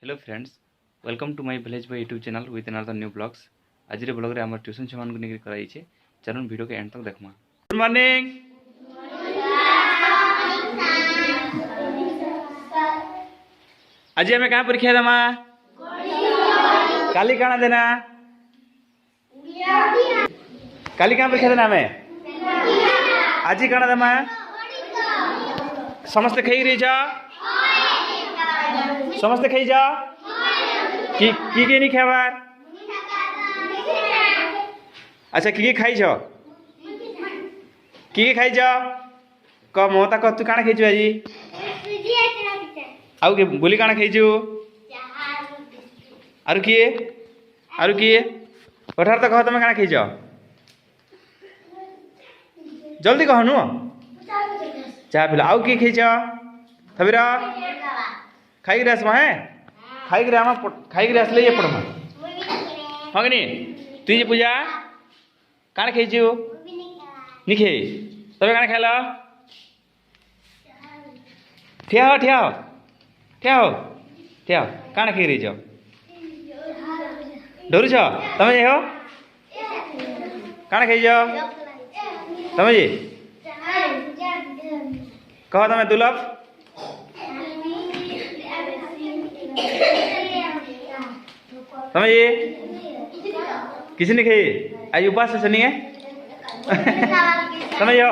Hello friends, welcome to my village by YouTube channel with another new blogs. आज blog रे हमर tuition छुआ को लेकर कराई छे। चरण वीडियो के एंड तक देखमा। Good morning. आज हमें कहां परीक्षा देमा? काली काना देना? काली कहां परीक्षा देना हमें? आज ही काना देमा? समस्त खाई रही जा? समस्त खाई जा की नहीं खाबार? अच्छा की खाई छ? की खाई छ? क मोता क तू काना खाई छु आजी? आउ के बोली काना खाई छु? आरु किए पठार तो कह तुम काना खाई छ? जल्दी कह नु। चाह पिला। आउ की खाई छ? थबिरा खाई गिरास है खाई गिरा असले ये पढ़मा हगनी तुई जे पूजा काना खाइछु निखे तबे काना खाइला ठिया काना खाइ रही छ डरू छ तमे हो काना खाइ छ तमे जे कह तमे दुलभ समझ ये किसी ने खाई आज उपास से सुनिए समझ हो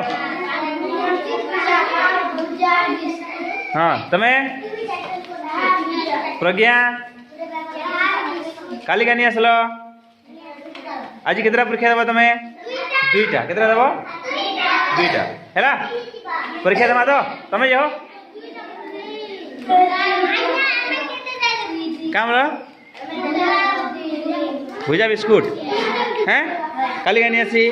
हाँ तमें प्रज्ञा काली का नहीं आसल आज केतरा परीक्षा देव तमें दुईटा केतरा देव दुईटा है परीक्षा देमा तो तमें हो काम भुजा बिस्कुट हैं काली गानी आसी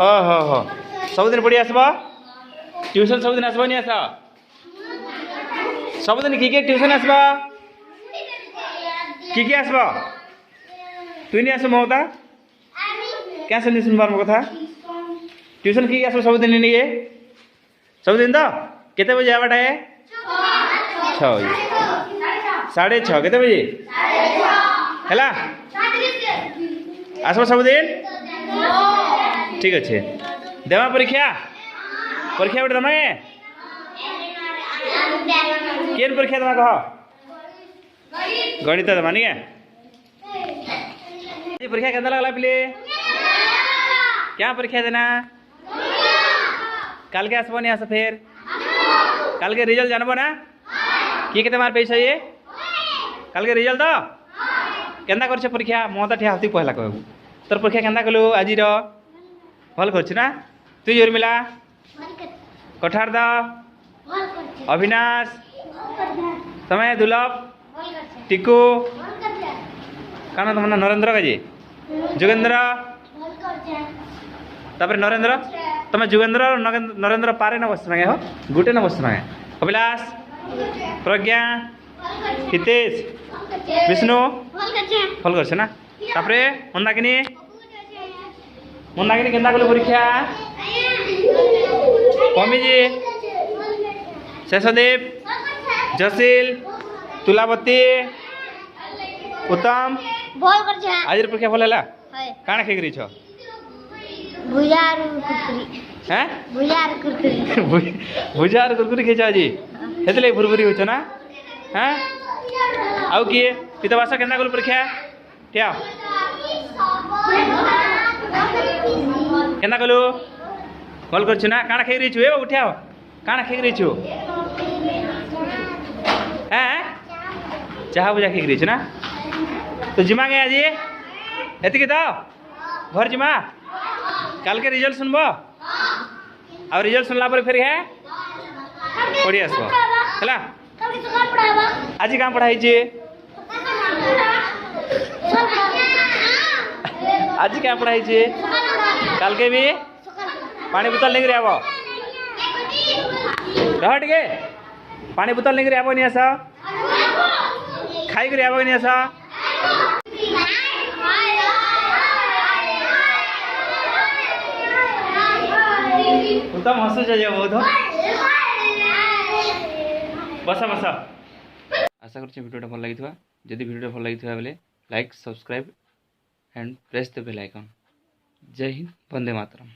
ओहो हो सबुदिन पढ़ी आसब ट्यूशन सबुदिन आसब नहीं आस सबुदिन किए ट्यूशन आसब किए आसब तु नहीं आस ममता क्या सुनी सुनबार मो कथा ट्यूशन किए आसब सबुदिन नहीं सबुदिन तो केते बजे आवाटा है 6 बजे 6:30 केते बजे हैला आसब सबुदिन ठीक अच्छे देवा परीक्षा परीक्षा बेटे दमा केन परीक्षा दमा कह गणित दमा नहीं परीक्षा केंदा लगला पिले क्या परीक्षा देना कल के आसब नहीं आस फिर कल के रिजल्ट जानबो ना किए केते मार पैसा ये कल के रिजल्ट तो केंदा करछ परीक्षा मोता ठिया हती पहला कहबू तोर परीक्षा केंदा कलु आजी रो भल करछ ना तू उर्मिला कठार दा अविनाश समय दुलभ टिकू काना तुम नरेंद्र काजी जोगेंद्र तापर नरेंद्र तुम जोगेंद्र नरेंद्र पारे न बस मांगे हो गुटे न बस मांगे अभिलाष प्रज्ञा हितेश विष्णु फल कर ना तापरे मंदाकिनी केंदा कलु परीक्षा कमिजी शेषदेव जसील तुलावती उत्तम आज परीक्षा भल है काना खाई रही छ हैं भुजा कुरकुरी खाई आज हेतले भुरभुरी होछ ना हैं आउ किए पितवास केंदा कलु परीक्षा ठिया केंदा कलु कल कर ना काना खाई रही छु ए उठा काना खाई रही छु हैं चाहा बुझा खाई रही छु ना तो जिमा गए आज एतिके तो घर जिमा कल के रिजल्ट सुनबो और रिजल्ट सुनला पर फिर है पढ़ी आसबो हैला आज कहाँ पढ़ाई छे आज क्या पढ़ाई छे कल के भी पानी बोतल लेकर आबो रहट के पानी बोतल लेकर आबो नहीं आसा खाई कर आबो नहीं आसा उत्तम हसुच बहुत बस बस आशा कर भिडियोटा भल लगी जदि भिडियो भल लगी बेले like subscribe and press the bell icon. जय हिंद, वंदे मातरम।